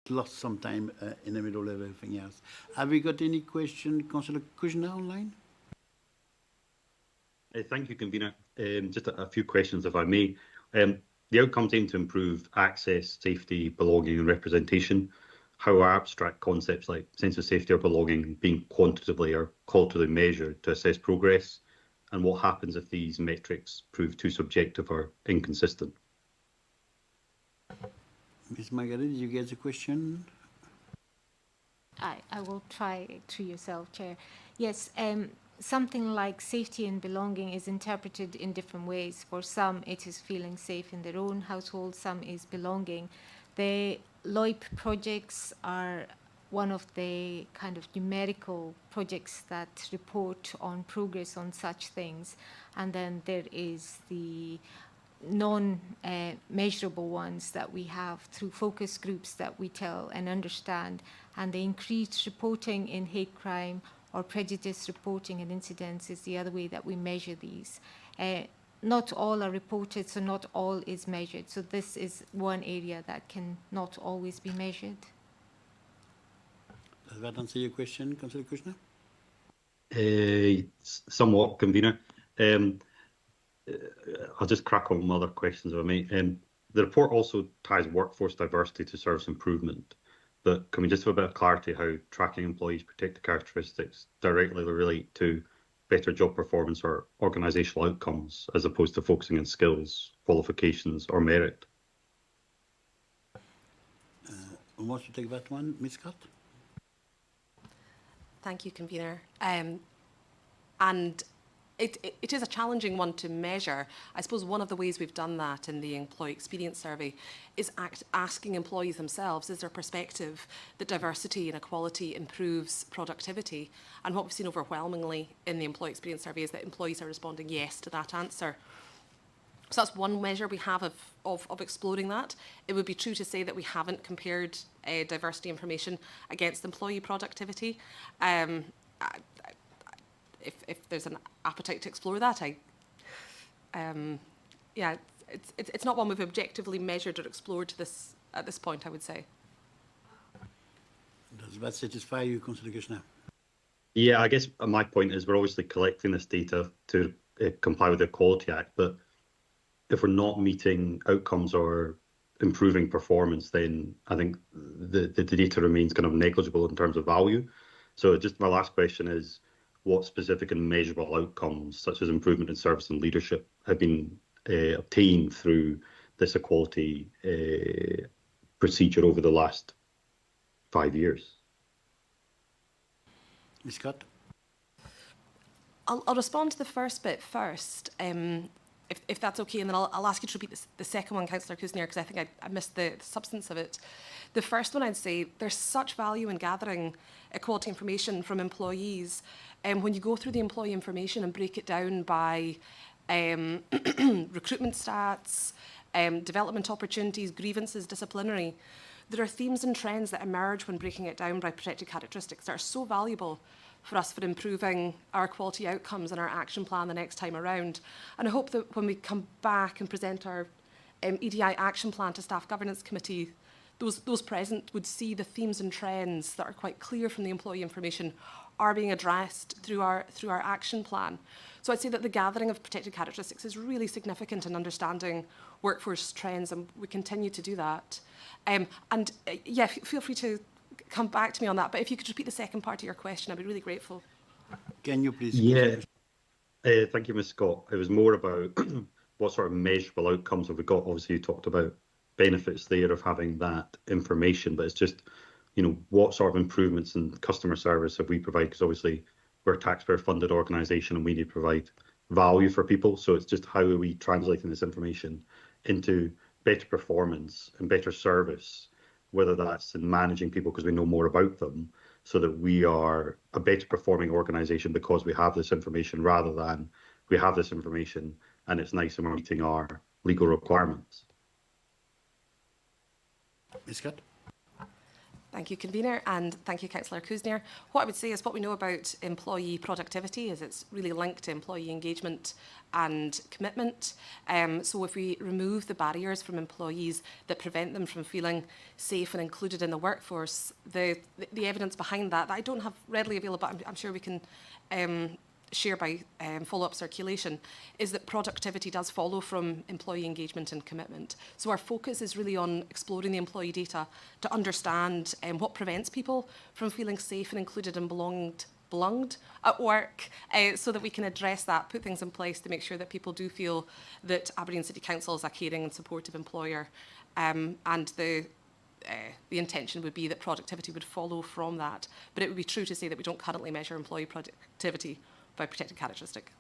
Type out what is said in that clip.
lost some time in the middle of everything else. Have we got any question, Councillor Kuzna online? Thank you, Convener. Just a few questions, if I may. The outcomes aim to improve access, safety, belonging and representation. How are abstract concepts like sense of safety or belonging being quantitatively or qualitatively measured to assess progress? And what happens if these metrics prove too subjective or inconsistent? Ms. Margaret, did you get the question? I will try to yourself, Chair. Yes, something like safety and belonging is interpreted in different ways. For some, it is feeling safe in their own household, some is belonging. The LOIP projects are one of the kind of numerical projects that report on progress on such things. And then there is the non-measurable ones that we have through focus groups that we tell and understand, and the increased reporting in hate crime or prejudice reporting and incidents is the other way that we measure these. Not all are reported, so not all is measured. So this is one area that can not always be measured. Does that answer your question, Councillor Kushner? Somewhat, Convener. I'll just crack on with other questions if I may. The report also ties workforce diversity to service improvement, but can we just have a bit of clarity how tracking employees' protected characteristics directly relate to better job performance or organisational outcomes, as opposed to focusing on skills, qualifications or merit? Who wants to take that one? Ms. Scott? Thank you, Convener. And it is a challenging one to measure. I suppose one of the ways we've done that in the employee experience survey is asking employees themselves, is their perspective that diversity and equality improves productivity? And what we've seen overwhelmingly in the employee experience survey is that employees are responding yes to that answer. So that's one measure we have of exploring that. It would be true to say that we haven't compared diversity information against employee productivity. If there's an appetite to explore that, yeah, it's not one we've objectively measured or explored at this point, I would say. Does that satisfy you, Councillor Kushner? Yeah, I guess my point is we're obviously collecting this data to comply with the Equality Act, but if we're not meeting outcomes or improving performance, then I think the data remains kind of negligible in terms of value. So just my last question is, what specific and measurable outcomes, such as improvement in service and leadership, have been obtained through this equality procedure over the last 5 years? Ms. Scott? I'll respond to the first bit first, if that's okay, and then I'll ask you to repeat the second one, Councillor Kuzner, because I think I missed the substance of it. The first one, I'd say there's such value in gathering equality information from employees. When you go through the employee information and break it down by recruitment stats, development opportunities, grievances, disciplinary, there are themes and trends that emerge when breaking it down by protected characteristics that are so valuable for us for improving our quality outcomes and our action plan the next time around. And I hope that when we come back and present our EDI action plan to Staff Governance Committee, those present would see the themes and trends that are quite clear from the employee information are being addressed through our action plan. So I'd say that the gathering of protected characteristics is really significant in understanding workforce trends, and we continue to do that. Yeah, feel free to come back to me on that, but if you could repeat the second part of your question, I'd be really grateful. Can you please? Yeah, thank you, Ms. Scott. It was more about what sort of measurable outcomes have we got. Obviously, you talked about benefits there of having that information, but it's just, you know, what sort of improvements in customer service have we provided? Because obviously we're a taxpayer-funded organisation and we need to provide value for people. So it's just how are we translating this information into better performance and better service, whether that's in managing people because we know more about them, so that we are a better performing organisation because we have this information, rather than we have this information and it's nice and we're meeting our legal requirements. Ms. Scott? Thank you, Convener, and thank you, Councillor Kuznier. What I would say is what we know about employee productivity is it's really linked to employee engagement and commitment. So if we remove the barriers from employees that prevent them from feeling safe and included in the workforce, the evidence behind that I don't have readily available, but I'm sure we can share by follow-up circulation, is that productivity does follow from employee engagement and commitment. So our focus is really on exploring the employee data to understand what prevents people from feeling safe and included and belonged at work, so that we can address that, put things in place to make sure that people do feel that Aberdeen City Council is a caring and supportive employer, and the intention would be that productivity would follow from that. But it would be true to say that we don't currently measure employee productivity by protected characteristic.